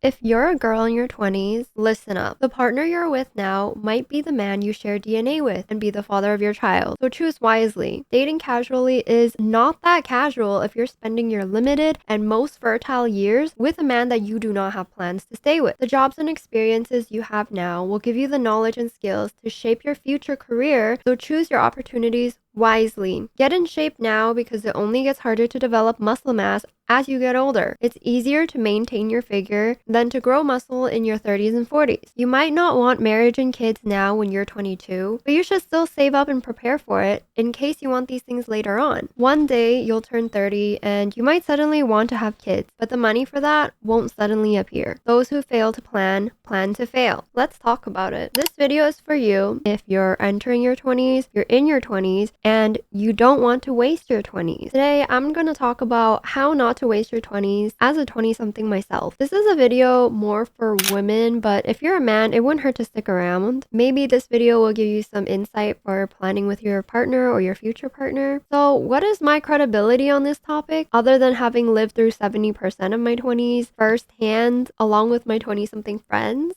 If you're a girl in your 20s, listen up. The partner you're with now might be the man you share DNA with and be the father of your child, so choose wisely. Dating casually is not that casual if you're spending your limited and most fertile years with a man that you do not have plans to stay with. The jobs and experiences you have now will give you the knowledge and skills to shape your future career, so choose your opportunities wisely. Get in shape now because it only gets harder to develop muscle mass as you get older. It's easier to maintain your figure than to grow muscle in your 30s and 40s. You might not want marriage and kids now when you're 22, but you should still save up and prepare for it in case you want these things later on. One day you'll turn 30 and you might suddenly want to have kids, but the money for that won't suddenly appear. Those who fail to plan to fail. Let's talk about it. This video is for you if you're entering your 20s, you're in your 20s, and you don't want to waste your 20s. Today, I'm going to talk about how not to waste your 20s as a 20-something myself. This is a video more for women, but if you're a man, it wouldn't hurt to stick around. Maybe this video will give you some insight for planning with your partner or your future partner. So what is my credibility on this topic other than having lived through 70% of my 20s firsthand along with my 20-something friends?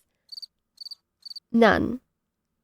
None.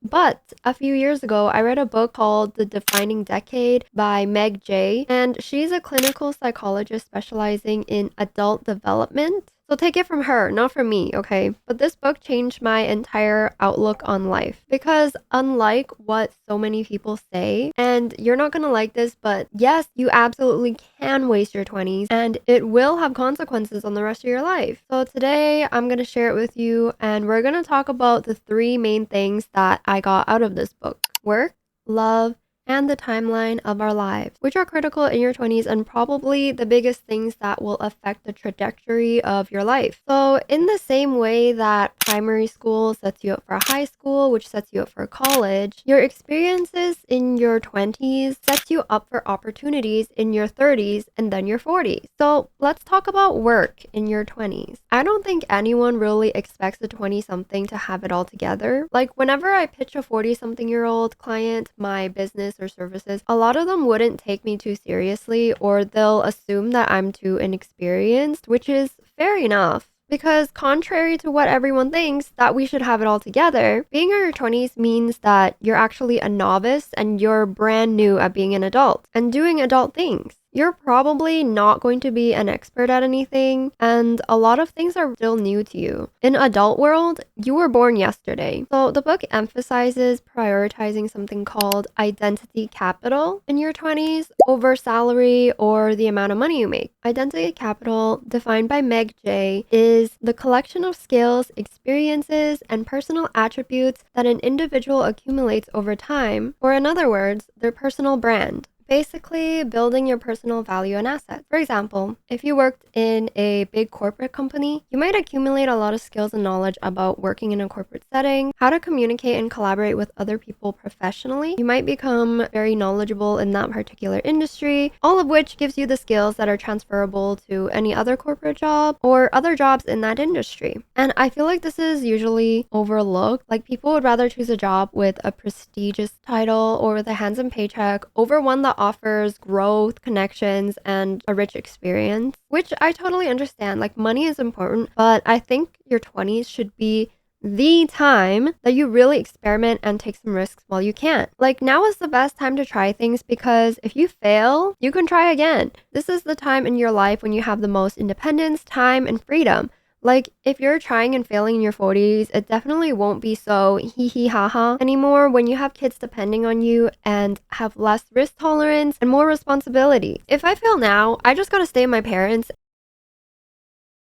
But a few years ago, I read a book called The Defining Decade by Meg Jay, and she's a clinical psychologist specializing in adult development. So take it from her, not from me, okay? But this book changed my entire outlook on life because unlike what so many people say, and you're not gonna like this, but yes, you absolutely can waste your 20s and it will have consequences on the rest of your life. So today I'm gonna share it with you and we're gonna talk about the three main things that I got out of this book: work, love, and the timeline of our lives, which are critical in your 20s and probably the biggest things that will affect the trajectory of your life. So in the same way that primary school sets you up for high school, which sets you up for college, your experiences in your 20s sets you up for opportunities in your 30s and then your 40s. So let's talk about work in your 20s. I don't think anyone really expects a 20-something to have it all together. Like whenever I pitch a 40-something-year-old client my business or services, a lot of them wouldn't take me too seriously or they'll assume that I'm too inexperienced, which is fair enough. Because contrary to what everyone thinks that we should have it all together, being in your 20s means that you're actually a novice and you're brand new at being an adult and doing adult things. You're probably not going to be an expert at anything, and a lot of things are still new to you. In adult world, you were born yesterday. So the book emphasizes prioritizing something called identity capital in your 20s over salary or the amount of money you make. Identity capital, defined by Meg Jay, is the collection of skills, experiences, and personal attributes that an individual accumulates over time, or in other words, their personal brand. Basically, building your personal value and assets. For example, if you worked in a big corporate company, you might accumulate a lot of skills and knowledge about working in a corporate setting, how to communicate and collaborate with other people professionally. You might become very knowledgeable in that particular industry, all of which gives you the skills that are transferable to any other corporate job or other jobs in that industry. And I feel like this is usually overlooked. Like people would rather choose a job with a prestigious title or with a handsome paycheck over one that offers growth, connections, and a rich experience, which I totally understand. Like money is important, but I think your 20s should be the time that you really experiment and take some risks while you can. Like now is the best time to try things because if you fail, you can try again. This is the time in your life when you have the most independence, time, and freedom. Like, if you're trying and failing in your 40s, it definitely won't be so hee hee ha ha anymore when you have kids depending on you and have less risk tolerance and more responsibility. If I fail now, I just gotta stay with my parents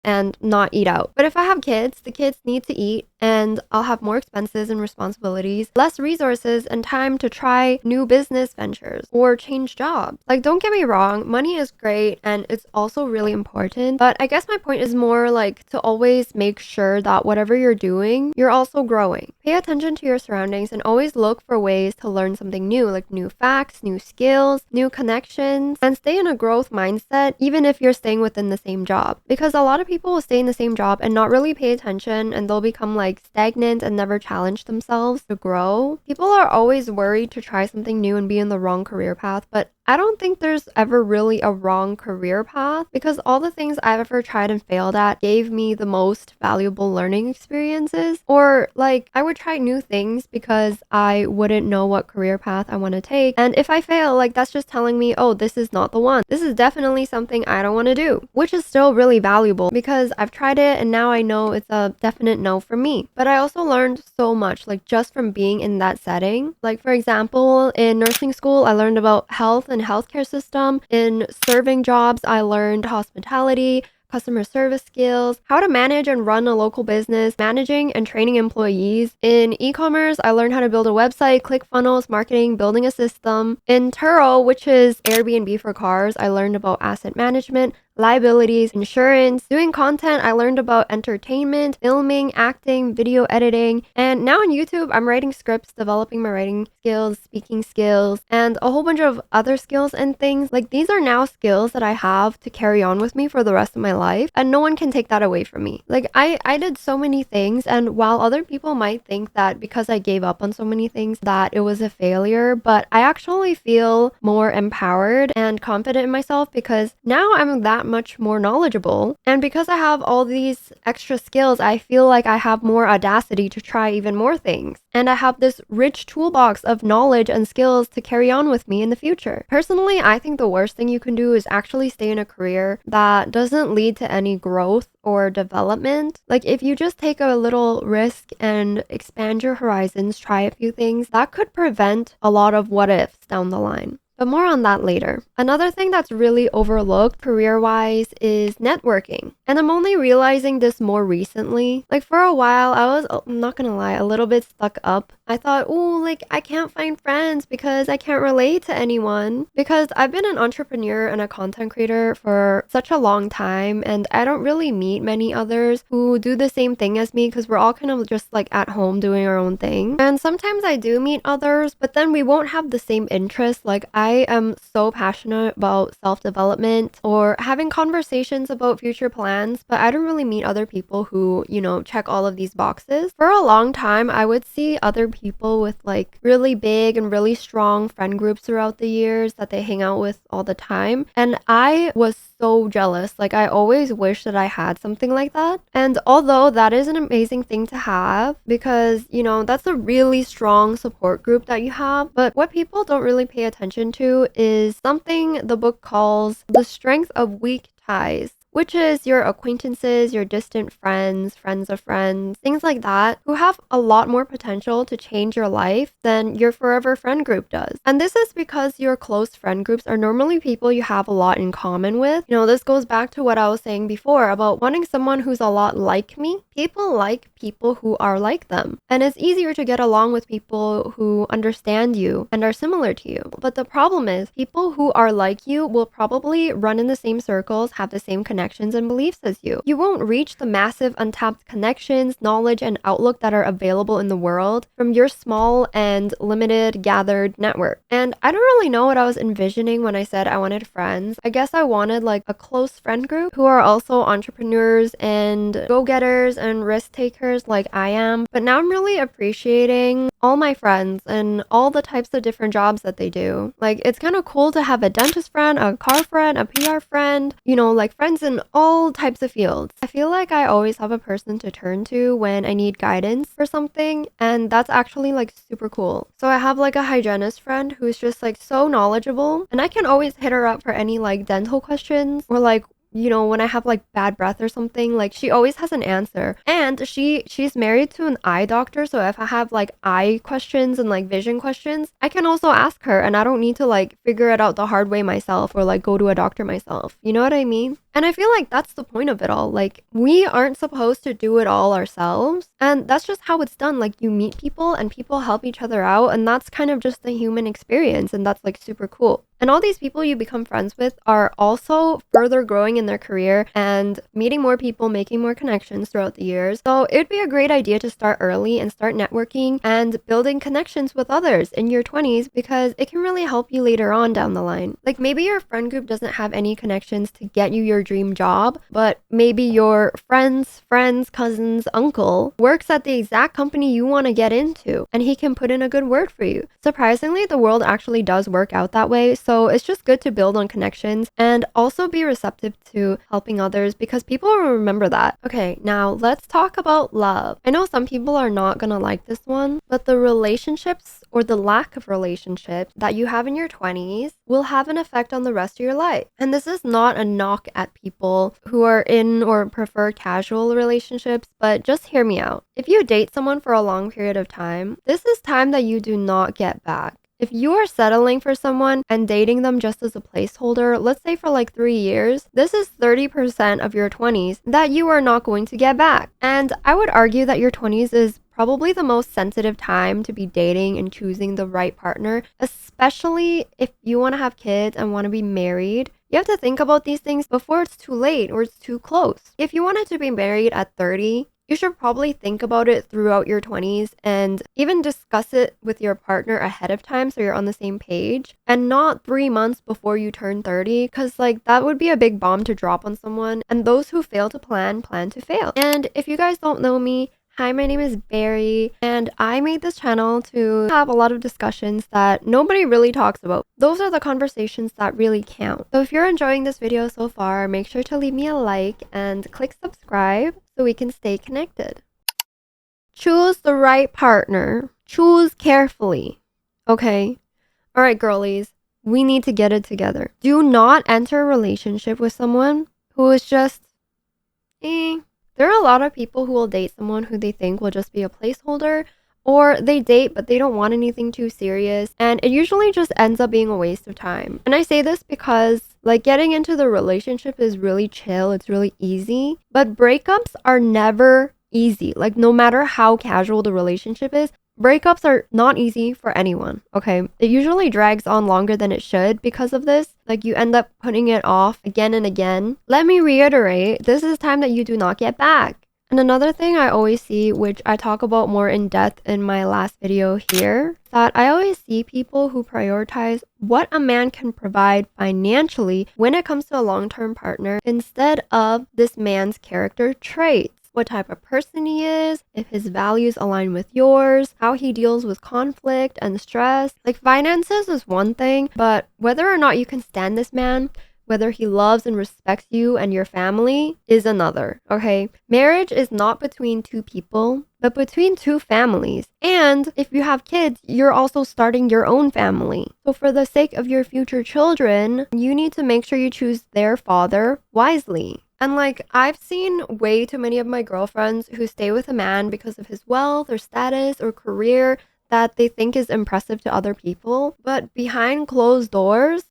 and not eat out. But if I have kids, the kids need to eat and I'll have more expenses and responsibilities, less resources and time to try new business ventures or change jobs. Like, don't get me wrong, money is great and it's also really important, but I guess my point is more like to always make sure that whatever you're doing, you're also growing. Pay attention to your surroundings and always look for ways to learn something new, like new facts, new skills, new connections, and stay in a growth mindset even if you're staying within the same job. Because a lot of people will stay in the same job and not really pay attention and they'll become like stagnant and never challenge themselves to grow. People are always worried to try something new and be in the wrong career path, but I don't think there's ever really a wrong career path because all the things I've ever tried and failed at gave me the most valuable learning experiences. Or like I would try new things because I wouldn't know what career path I want to take. And if I fail, like that's just telling me, oh, this is not the one. This is definitely something I don't want to do, which is still really valuable because I've tried it and now I know it's a definite no for me. But I also learned so much, like just from being in that setting. Like for example, in nursing school, I learned about health and healthcare system. In serving jobs, I learned hospitality, customer service skills, how to manage and run a local business, managing and training employees. In e-commerce, I learned how to build a website, ClickFunnels, marketing, building a system. In Turo, which is Airbnb for cars, I learned about asset management, liabilities, insurance. Doing content, I learned about entertainment, filming, acting, video editing. And now on YouTube, I'm writing scripts, developing my writing skills, speaking skills, and a whole bunch of other skills and things. Like these are now skills that I have to carry on with me for the rest of my life, and no one can take that away from me. Like I did so many things, and while other people might think that because I gave up on so many things that it was a failure, but I actually feel more empowered and confident in myself because now I'm that much more knowledgeable. And because I have all these extra skills, I feel like I have more audacity to try even more things. And I have this rich toolbox of knowledge and skills to carry on with me in the future. Personally, I think the worst thing you can do is actually stay in a career that doesn't lead to any growth or development. Like if you just take a little risk and expand your horizons, try a few things, that could prevent a lot of what ifs down the line. But more on that later. Another thing that's really overlooked career-wise is networking. And I'm only realizing this more recently. Like for a while, I was, I'm not gonna lie, a little bit stuck up. I thought, oh, like I can't find friends because I can't relate to anyone. Because I've been an entrepreneur and a content creator for such a long time, and I don't really meet many others who do the same thing as me because we're all kind of just like at home doing our own thing. And sometimes I do meet others, but then we won't have the same interests. Like I am so passionate about self-development or having conversations about future plans, but I don't really meet other people who, you know, check all of these boxes. For a long time, I would see other people with like really big and really strong friend groups throughout the years that they hang out with all the time. And I was so jealous. Like I always wish that I had something like that. And although that is an amazing thing to have because, you know, that's a really strong support group that you have, but what people don't really pay attention to is something the book calls the strength of weak ties, which is your acquaintances, your distant friends, friends of friends, things like that, who have a lot more potential to change your life than your forever friend group does. And this is because your close friend groups are normally people you have a lot in common with. You know, this goes back to what I was saying before about wanting someone who's a lot like me. People like people who are like them. And it's easier to get along with people who understand you and are similar to you. But the problem is, people who are like you will probably run in the same circles, have the same connections and beliefs as you. You won't reach the massive untapped connections, knowledge, and outlook that are available in the world from your small and limited gathered network. And I don't really know what I was envisioning when I said I wanted friends. I guess I wanted like a close friend group who are also entrepreneurs and go-getters and risk takers like I am. But now I'm really appreciating all my friends and all the types of different jobs that they do. Like it's kind of cool to have a dentist friend, a car friend, a PR friend, you know, like friends in all types of fields. I feel like I always have a person to turn to when I need guidance for something, and that's actually like super cool. So I have like a hygienist friend who's just like so knowledgeable, and I can always hit her up for any like dental questions or like, you know, when I have like bad breath or something, like she always has an answer. And she's married to an eye doctor, so if I have like eye questions and like vision questions, I can also ask her and I don't need to like figure it out the hard way myself or like go to a doctor myself. You know what I mean? And I feel like that's the point of it all. Like we aren't supposed to do it all ourselves, and that's just how it's done. Like you meet people and people help each other out, and that's kind of just the human experience, and that's like super cool. And all these people you become friends with are also further growing in their career and meeting more people, making more connections throughout the years. So it would be a great idea to start early and start networking and building connections with others in your 20s because it can really help you later on down the line. Like maybe your friend group doesn't have any connections to get you your dream job, but maybe your friend's cousin's uncle works at the exact company you want to get into, and he can put in a good word for you. Surprisingly, the world actually does work out that way, so it's just good to build on connections and also be receptive to helping others because people will remember that. Okay, now let's talk about love. I know some people are not gonna like this one, but the relationships or the lack of relationships that you have in your 20s will have an effect on the rest of your life. And this is not a knock at people who are in or prefer casual relationships, but just hear me out. If you date someone for a long period of time, this is time that you do not get back. If you are settling for someone and dating them just as a placeholder, let's say for like 3 years, this is 30% of your 20s that you are not going to get back. And I would argue that your 20s is probably the most sensitive time to be dating and choosing the right partner, especially if you want to have kids and want to be married. You have to think about these things before it's too late or it's too close. If you wanted to be married at 30, you should probably think about it throughout your 20s and even discuss it with your partner ahead of time so you're on the same page, and not 3 months before you turn 30, because like that would be a big bomb to drop on someone, and those who fail to plan to fail. And if you guys don't know me, hi, my name is Barry, and I made this channel to have a lot of discussions that nobody really talks about. Those are the conversations that really count. So if you're enjoying this video so far, make sure to leave me a like and click subscribe so we can stay connected. Choose the right partner. Choose carefully. Okay? Alright, girlies. We need to get it together. Do not enter a relationship with someone who is just There are a lot of people who will date someone who they think will just be a placeholder, or they date but they don't want anything too serious, and it usually just ends up being a waste of time. And I say this because like getting into the relationship is really chill, it's really easy, but breakups are never easy. Like no matter how casual the relationship is, breakups are not easy for anyone, okay? It usually drags on longer than it should because of this. Like you end up putting it off again and again. Let me reiterate, this is time that you do not get back. And another thing I always see, which I talk about more in depth in my last video here, that I always see people who prioritize what a man can provide financially when it comes to a long-term partner instead of this man's character traits. What type of person he is, if his values align with yours, how he deals with conflict and stress. Like finances is one thing, but whether or not you can stand this man, whether he loves and respects you and your family is another, okay? Marriage is not between two people, but between two families. And if you have kids, you're also starting your own family. So for the sake of your future children, you need to make sure you choose their father wisely. And like, I've seen way too many of my girlfriends who stay with a man because of his wealth or status or career that they think is impressive to other people. But behind closed doors,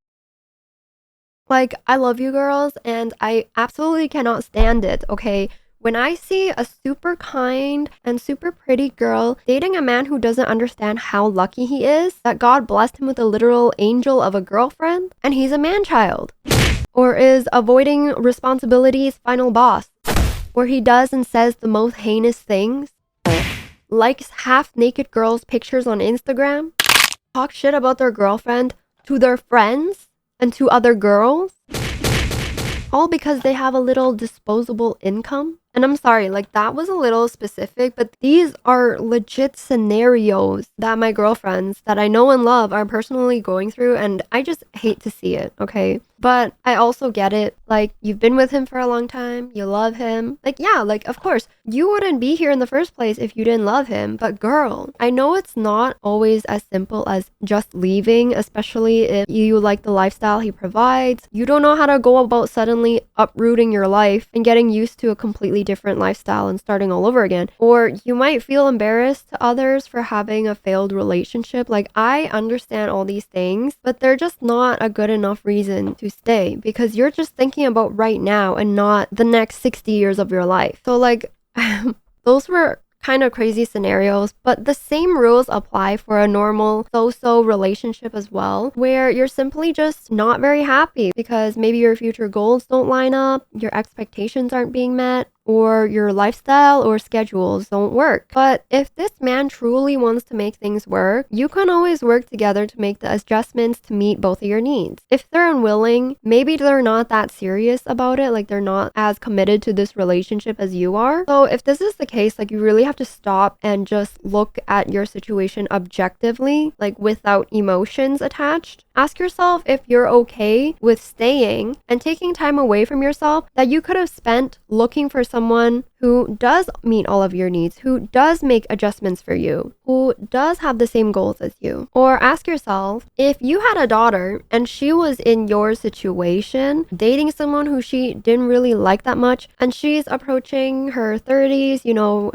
like, I love you girls and I absolutely cannot stand it, okay? When I see a super kind and super pretty girl dating a man who doesn't understand how lucky he is, that God blessed him with a literal angel of a girlfriend, and he's a man-child, or is avoiding responsibility's final boss, where he does and says the most heinous things, likes half-naked girls' pictures on Instagram, talks shit about their girlfriend to their friends and to other girls, all because they have a little disposable income. And I'm sorry, like that was a little specific, but these are legit scenarios that my girlfriends that I know and love are personally going through, and I just hate to see it, okay? But I also get it. Like, you've been with him for a long time, you love him. Like, yeah, like, of course, you wouldn't be here in the first place if you didn't love him. But girl, I know it's not always as simple as just leaving, especially if you like the lifestyle he provides. You don't know how to go about suddenly uprooting your life and getting used to a completely different lifestyle and starting all over again. Or you might feel embarrassed to others for having a failed relationship. Like, I understand all these things, but they're just not a good enough reason to stay, because you're just thinking about right now and not the next 60 years of your life. So like, those were kind of crazy scenarios, but the same rules apply for a normal so-so relationship as well, where you're simply just not very happy because maybe your future goals don't line up, your expectations aren't being met, or your lifestyle or schedules don't work. But if this man truly wants to make things work, you can always work together to make the adjustments to meet both of your needs. If they're unwilling, maybe they're not that serious about it, like they're not as committed to this relationship as you are. So if this is the case, like you really have to stop and just look at your situation objectively, like without emotions attached. Ask yourself if you're okay with staying and taking time away from yourself that you could have spent looking for someone who does meet all of your needs, who does make adjustments for you, who does have the same goals as you. Or ask yourself, if you had a daughter and she was in your situation, dating someone who she didn't really like that much, and she's approaching her 30s,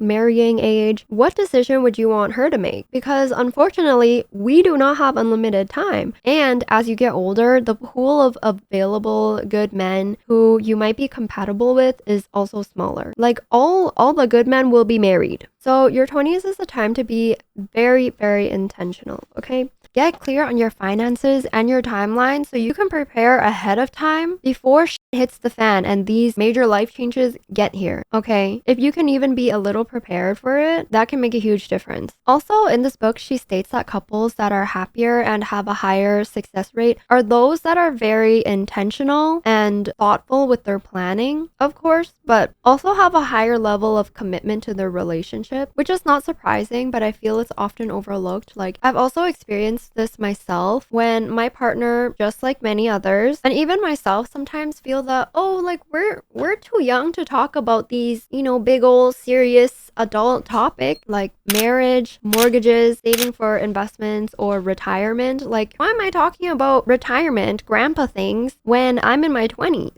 marrying age, what decision would you want her to make? Because unfortunately, we do not have unlimited time. And as you get older, the pool of available good men who you might be compatible with is also smaller. Like all the good men will be married. So your 20s is a time to be very, very intentional, okay? Get clear on your finances and your timeline so you can prepare ahead of time before shit hits the fan and these major life changes get here, okay? If you can even be a little prepared for it, that can make a huge difference. Also, in this book, she states that couples that are happier and have a higher success rate are those that are very intentional and thoughtful with their planning, of course, but also have a higher level of commitment to their relationship, which is not surprising, but I feel it's often overlooked. Like, I've also experienced this myself when my partner, just like many others, and even myself sometimes feel that, oh, like we're too young to talk about these, big old serious adult topic like marriage, mortgages, saving for investments, or retirement. Like, why am I talking about retirement, grandpa things when I'm in my 20s?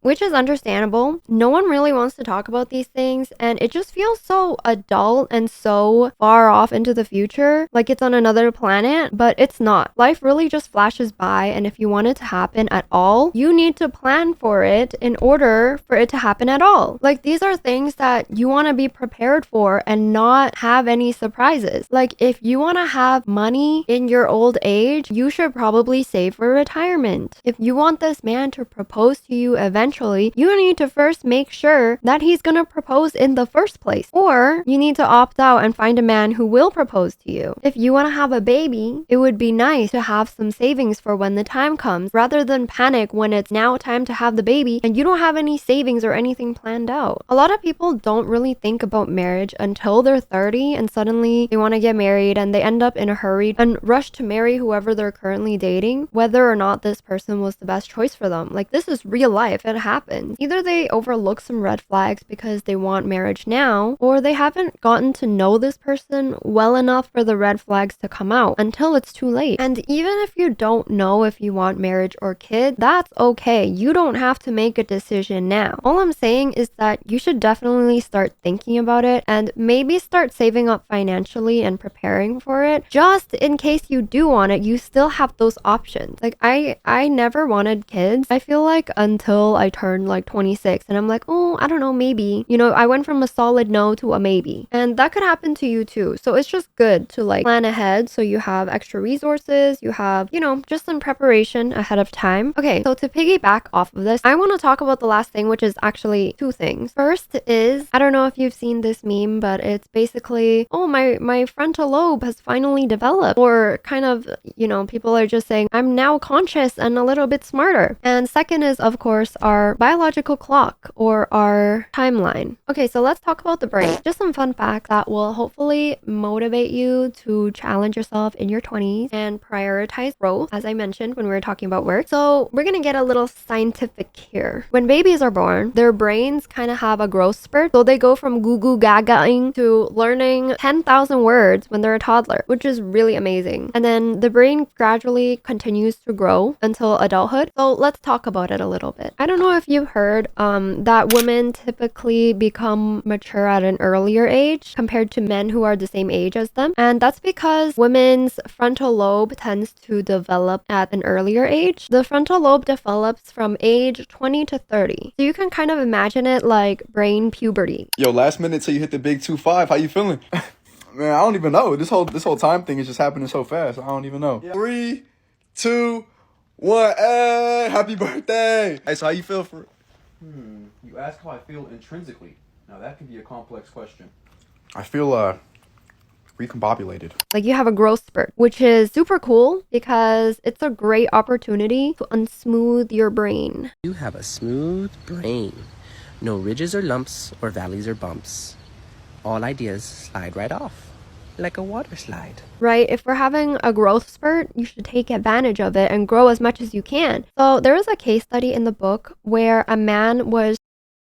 Which is understandable. No one really wants to talk about these things, and it just feels so adult and so far off into the future, like it's on another planet, but it's not. Life really just flashes by, and if you want it to happen at all, you need to plan for it in order for it to happen at all. Like, these are things that you want to be prepared for and not have any surprises. Like, if you want to have money in your old age, you should probably save for retirement. If you want this man to propose to you eventually, you need to first make sure that he's gonna propose in the first place. Or you need to opt out and find a man who will propose to you. If you want to have a baby, it would be nice to have some savings for when the time comes, rather than panic when it's now time to have the baby and you don't have any savings or anything planned out. A lot of people don't really think about marriage until they're 30 and suddenly they want to get married and they end up in a hurry and rush to marry whoever they're currently dating, whether or not this person was the best choice for them. Like, this is real life. It happens. Either they overlook some red flags because they want marriage now, or they haven't gotten to know this person well enough for the red flags to come out until it's too late. And even if you don't know if you want marriage or kid, that's okay. You don't have to make a decision now. All I'm saying is that you should definitely start thinking about it and maybe start saving up financially and preparing for it. Just in case you do want it, you still have those options. Like, I never wanted kids. I feel like until I turned like 26 and I'm like, oh, I don't know, maybe. I went from a solid no to a maybe. And that could happen to you too. So it's just good to like plan ahead so you have extra resources, you have, just some preparation ahead of time. Okay, so to piggyback off of this, I want to talk about the last thing, which is actually two things. First is, I don't know if you've seen this meme, but it's basically, oh, my frontal lobe has finally developed. Or kind of, people are just saying, I'm now conscious and a little bit smarter. And second is, of course, our biological clock or our timeline. Okay, so let's talk about the brain. Just some fun facts that will hopefully motivate you to challenge yourself in your 20s and prioritize growth, as I mentioned when we were talking about work. So we're gonna get a little scientific here. When babies are born, their brains kind of have a growth spurt. So they go from goo goo gaga-ing to learning 10,000 words when they're a toddler, which is really amazing. And then the brain gradually continues to grow until adulthood. So let's talk about it a little bit. I don't know if you've heard that women typically become mature at an earlier age compared to men who are the same age as them. And that's because women's frontal lobe tends to develop at an earlier age. The frontal lobe develops from age 20 to 30. So you can kind of imagine it like brain puberty. Yo, last minute till you hit the big 2-5. How you feeling? Man, I don't even know. This whole time thing is just happening so fast. I don't even know. 3, 2, 1. Hey, happy birthday. Hey, so how you feel for You ask how I feel intrinsically. Now that can be a complex question. I feel recombobulated. Like you have a growth spurt, which is super cool because it's a great opportunity to unsmooth your brain. You have a smooth brain. No ridges or lumps or valleys or bumps. All ideas slide right off, like a water slide. Right? If we're having a growth spurt, you should take advantage of it and grow as much as you can. So there was a case study in the book where a man was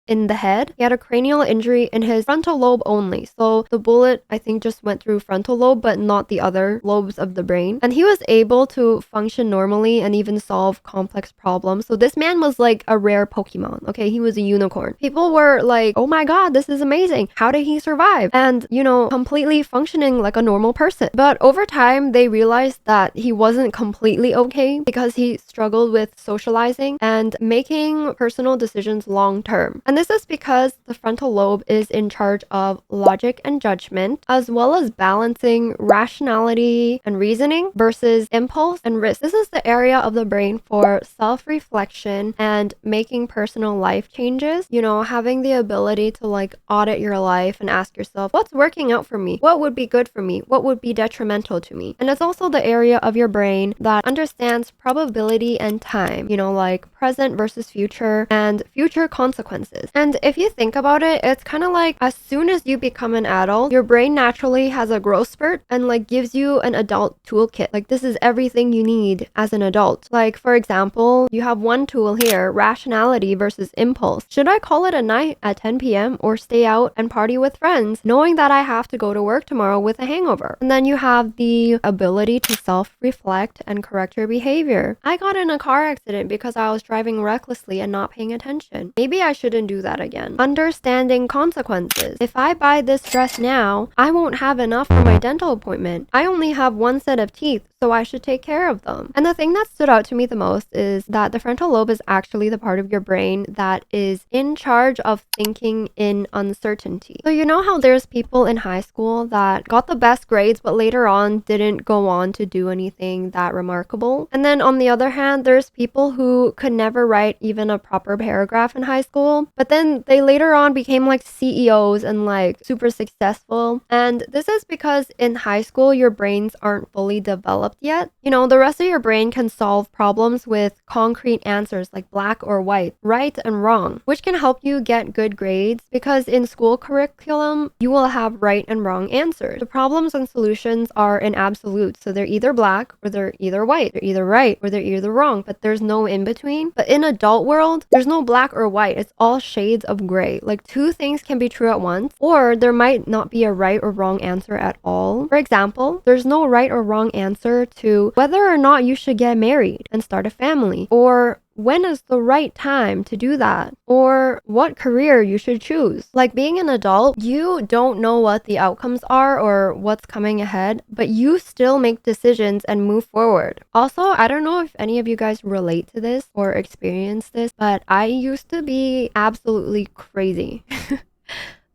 in the head. He had a cranial injury in his frontal lobe only. So the bullet, I think, just went through frontal lobe, but not the other lobes of the brain. And he was able to function normally and even solve complex problems. So this man was like a rare Pokemon. Okay, he was a unicorn. People were like, oh my God, this is amazing. How did he survive? And, you know, completely functioning like a normal person. But over time, they realized that he wasn't completely okay because he struggled with socializing and making personal decisions long term. And this is because the frontal lobe is in charge of logic and judgment, as well as balancing rationality and reasoning versus impulse and risk. This is the area of the brain for self-reflection and making personal life changes. You know, having the ability to like audit your life and ask yourself, what's working out for me? What would be good for me? What would be detrimental to me? And it's also the area of your brain that understands probability and time, you know, like present versus future and future consequences. And if you think about it, it's kind of like as soon as you become an adult, your brain naturally has a growth spurt and like gives you an adult toolkit. Like this is everything you need as an adult. Like for example, you have one tool here, rationality versus impulse. Should I call it a night at 10 p.m. or stay out and party with friends, knowing that I have to go to work tomorrow with a hangover? And then you have the ability to self-reflect and correct your behavior. I got in a car accident because I was driving recklessly and not paying attention. Maybe I shouldn't do that again. Understanding consequences. If I buy this dress now, I won't have enough for my dental appointment. I only have one set of teeth, so I should take care of them. And the thing that stood out to me the most is that the frontal lobe is actually the part of your brain that is in charge of thinking in uncertainty. So you know how there's people in high school that got the best grades but later on didn't go on to do anything that remarkable? And then on the other hand, there's people who could never write even a proper paragraph in high school, but then they later on became like CEOs and like super successful. And this is because in high school, your brains aren't fully developed yet. You know, the rest of your brain can solve problems with concrete answers like black or white, right and wrong, which can help you get good grades because in school curriculum, you will have right and wrong answers. The problems and solutions are in absolute. So they're either black or they're either white. They're either right or they're either wrong, but there's no in between. But in adult world, there's no black or white. It's all shades of gray. Like two things can be true at once, or there might not be a right or wrong answer at all. For example, there's no right or wrong answer to whether or not you should get married and start a family, or when is the right time to do that, or what career you should choose. Like being an adult, you don't know what the outcomes are or what's coming ahead, but you still make decisions and move forward. Also, I don't know if any of you guys relate to this or experience this, but I used to be absolutely crazy.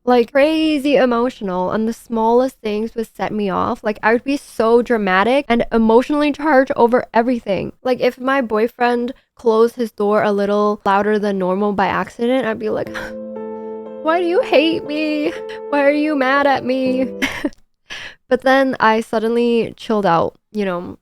Like crazy emotional, and the smallest things would set me off. Like I would be so dramatic and emotionally charged over everything. Like if my boyfriend closed his door a little louder than normal by accident, I'd be like, why do you hate me? Why are you mad at me? But then I suddenly chilled out, you know.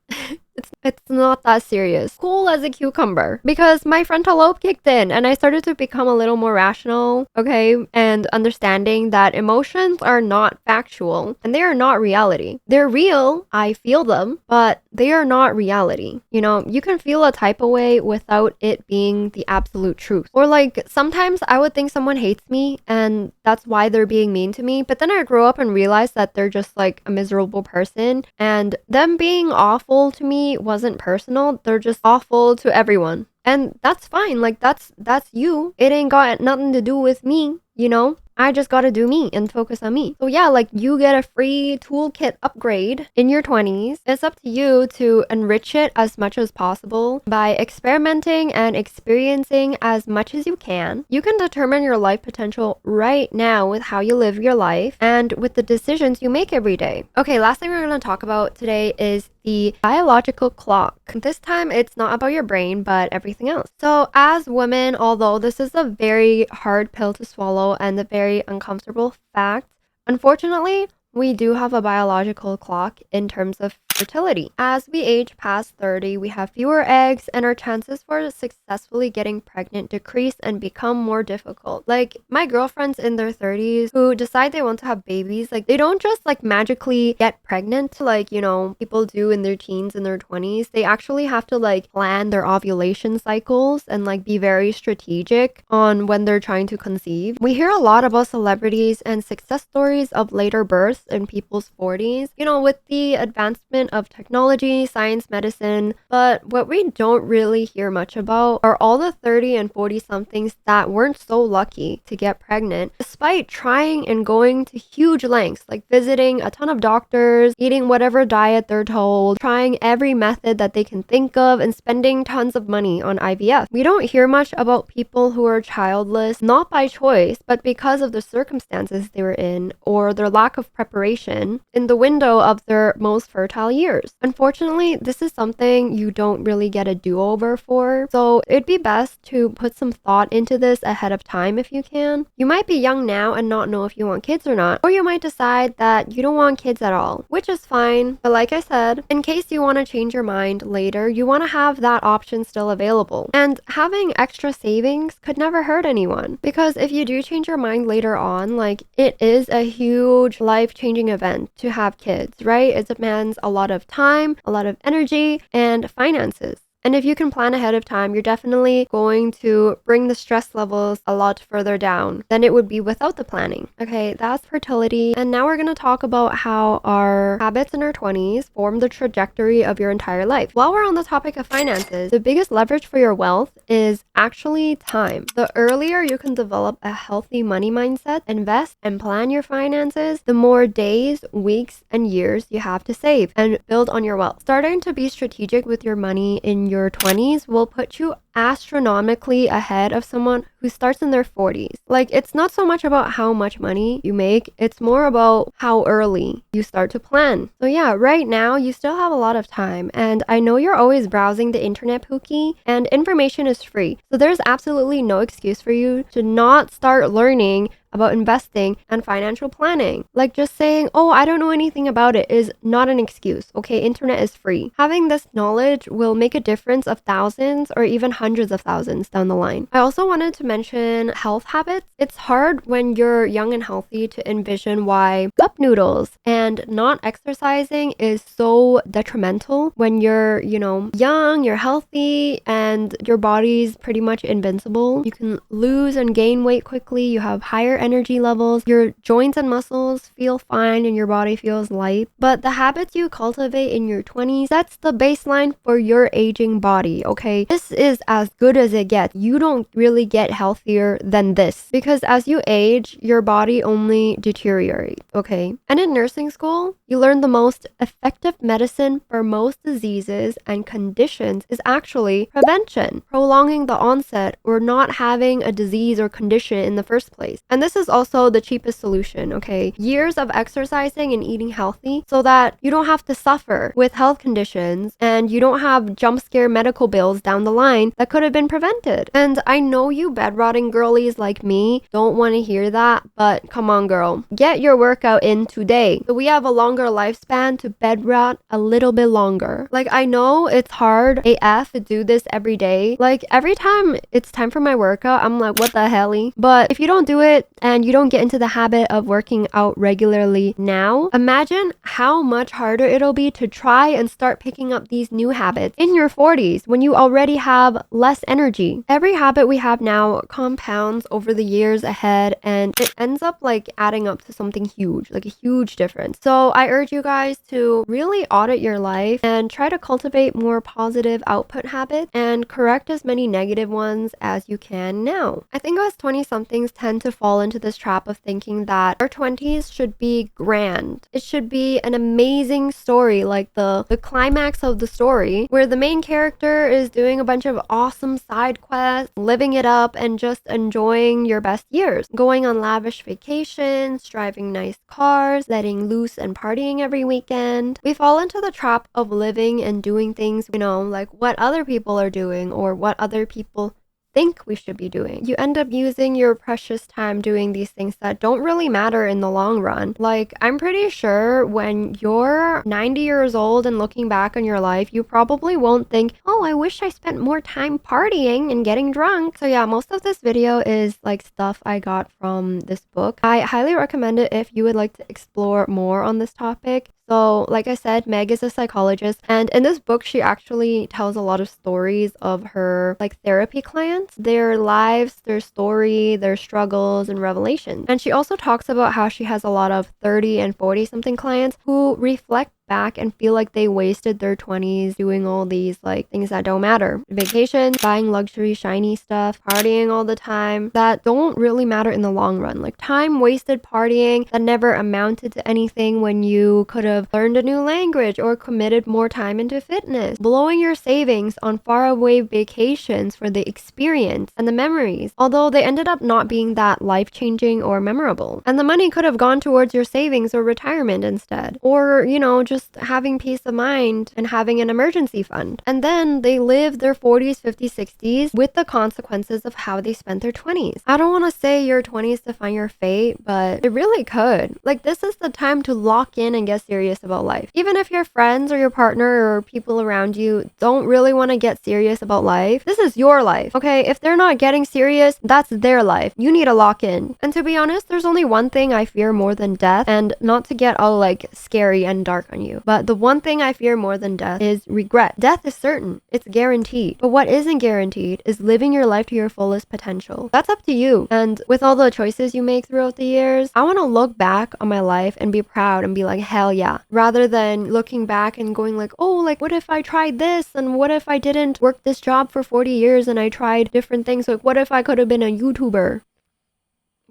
It's not that serious. Cool as a cucumber. Because my frontal lobe kicked in and I started to become a little more rational, okay? And understanding that emotions are not factual and they are not reality. They're real, I feel them, but they are not reality. You know, you can feel a type of way without it being the absolute truth. Or like, sometimes I would think someone hates me and that's why they're being mean to me. But then I grew up and realized that they're just like a miserable person and them being awful to me wasn't personal. They're just awful to everyone. And that's fine. Like that's you. It ain't got nothing to do with me, you know? I just gotta do me and focus on me. So yeah, like you get a free toolkit upgrade in your 20s. It's up to you to enrich it as much as possible by experimenting and experiencing as much as you can. You can determine your life potential right now with how you live your life and with the decisions you make every day. Okay, last thing we're gonna talk about today is the biological clock. This time, it's not about your brain, but everything else. So as women, although this is a very hard pill to swallow and a very uncomfortable fact, unfortunately, we do have a biological clock in terms of fertility. As we age past 30, we have fewer eggs and our chances for successfully getting pregnant decrease and become more difficult. Like my girlfriends in their 30s who decide they want to have babies, like they don't just like magically get pregnant like, you know, people do in their teens and their 20s. They actually have to like plan their ovulation cycles and like be very strategic on when they're trying to conceive. We hear a lot about celebrities and success stories of later births in people's 40s, you know, with the advancement of technology, science, medicine. But what we don't really hear much about are all the 30 and 40 somethings that weren't so lucky to get pregnant despite trying and going to huge lengths, like visiting a ton of doctors, eating whatever diet they're told, trying every method that they can think of, and spending tons of money on IVF. We don't hear much about people who are childless, not by choice, but because of the circumstances they were in or their lack of preparation in the window of their most fertile years. Unfortunately, this is something you don't really get a do-over for, so it'd be best to put some thought into this ahead of time if you can. You might be young now and not know if you want kids or not, or you might decide that you don't want kids at all, which is fine, but like I said, in case you want to change your mind later, you want to have that option still available. And having extra savings could never hurt anyone, because if you do change your mind later on, like it is a huge life-changing event to have kids, right? It demands a lot of time, a lot of energy, and finances. And if you can plan ahead of time, you're definitely going to bring the stress levels a lot further down than it would be without the planning. Okay, that's fertility. And now we're going to talk about how our habits in our 20s form the trajectory of your entire life. While we're on the topic of finances, the biggest leverage for your wealth is actually time. The earlier you can develop a healthy money mindset, invest, and plan your finances, the more days, weeks, and years you have to save and build on your wealth. Starting to be strategic with your money in your 20s will put you astronomically ahead of someone who starts in their 40s. Like, it's not so much about how much money you make, it's more about how early you start to plan. So yeah, right now you still have a lot of time, and I know you're always browsing the internet, Pookie, and information is free. So there's absolutely no excuse for you to not start learning about investing and financial planning. Like just saying, oh, I don't know anything about it is not an excuse. Okay, internet is free. Having this knowledge will make a difference of thousands or even hundreds of thousands down the line. I also wanted to mention health habits. It's hard when you're young and healthy to envision why cup noodles and not exercising is so detrimental when you're, you know, young, you're healthy, and your body's pretty much invincible. You can lose and gain weight quickly. You have higher energy levels, your joints and muscles feel fine, and your body feels light. But the habits you cultivate in your 20s, that's the baseline for your aging body, okay? This is as good as it gets. You don't really get healthier than this, because as you age, your body only deteriorates, okay? And in nursing school, you learn the most effective medicine for most diseases and conditions is actually prevention, prolonging the onset or not having a disease or condition in the first place. And this is also the cheapest solution, okay? Years of exercising and eating healthy so that you don't have to suffer with health conditions and you don't have jump scare medical bills down the line that could have been prevented. And I know you bedrotting girlies like me don't want to hear that, but come on, girl. Get your workout in today. So we have a longer lifespan to bedrot a little bit longer. Like, I know it's hard AF to do this every day. Like, every time it's time for my workout, I'm like, what the helly? But if you don't do it and you don't get into the habit of working out regularly now, imagine how much harder it'll be to try and start picking up these new habits in your 40s when you already have less energy. Every habit we have now compounds over the years ahead, and it ends up like adding up to something huge, like a huge difference. So I urge you guys to really audit your life and try to cultivate more positive output habits and correct as many negative ones as you can now. I think us 20 somethings tend to fall into this trap of thinking that our 20s should be grand. It should be an amazing story, like the climax of the story, where the main character is doing a bunch of awesome side quests, living it up, and just enjoying your best years. Going on lavish vacations, driving nice cars, letting loose and partying every weekend. We fall into the trap of living and doing things, like what other people are doing or what other people think we should be doing. You end up using your precious time doing these things that don't really matter in the long run. Like, I'm pretty sure when you're 90 years old and looking back on your life, you probably won't think, oh, I wish I spent more time partying and getting drunk. So yeah, most of this video is like stuff I got from this book. I highly recommend it if you would like to explore more on this topic. So, like I said, Meg is a psychologist, and in this book, she actually tells a lot of stories of her, like, therapy clients, their lives, their story, their struggles, and revelations. And she also talks about how she has a lot of 30 and 40-something clients who reflect back and feel like they wasted their 20s doing all these like things that don't matter. Vacations, buying luxury shiny stuff, partying all the time, that don't really matter in the long run. Like time wasted partying that never amounted to anything when you could have learned a new language or committed more time into fitness. Blowing your savings on faraway vacations for the experience and the memories, although they ended up not being that life-changing or memorable. And the money could have gone towards your savings or retirement instead. Or, just having peace of mind and having an emergency fund. And then they live their 40s, 50s, 60s with the consequences of how they spent their 20s. I don't want to say your 20s define your fate, but it really could. Like, this is the time to lock in and get serious about life. Even if your friends or your partner or people around you don't really want to get serious about life, this is your life, okay? If they're not getting serious, that's their life. You need to lock in. And to be honest, there's only one thing I fear more than death, and not to get all like scary and dark on you. But the one thing I fear more than death is regret. Death is certain. It's guaranteed. But what isn't guaranteed is living your life to your fullest potential. That's up to you. And with all the choices you make throughout the years, I want to look back on my life and be proud and be like, hell yeah. Rather than looking back and going like, oh, like what if I tried this? And what if I didn't work this job for 40 years and I tried different things? Like what if I could have been a YouTuber?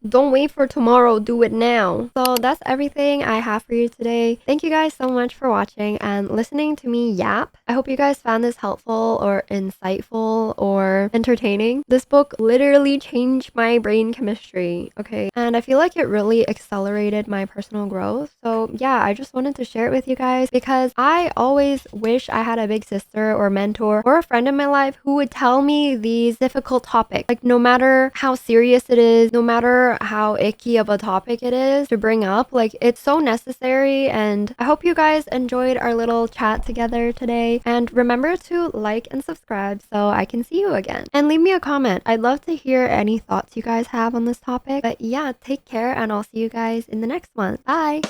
Don't wait for tomorrow, do it now. So that's everything I have for you today. Thank you guys so much for watching and listening to me yap. I hope you guys found this helpful or insightful or entertaining. This book literally changed my brain chemistry, okay? And I feel like it really accelerated my personal growth. So yeah, I just wanted to share it with you guys because I always wish I had a big sister or mentor or a friend in my life who would tell me these difficult topics. Like no matter how serious it is, no matter how icky of a topic it is to bring up, like it's so necessary. And I hope you guys enjoyed our little chat together today, and remember to like and subscribe so I can see you again, and leave me a comment. I'd love to hear any thoughts you guys have on this topic. But yeah, take care and I'll see you guys in the next one. Bye.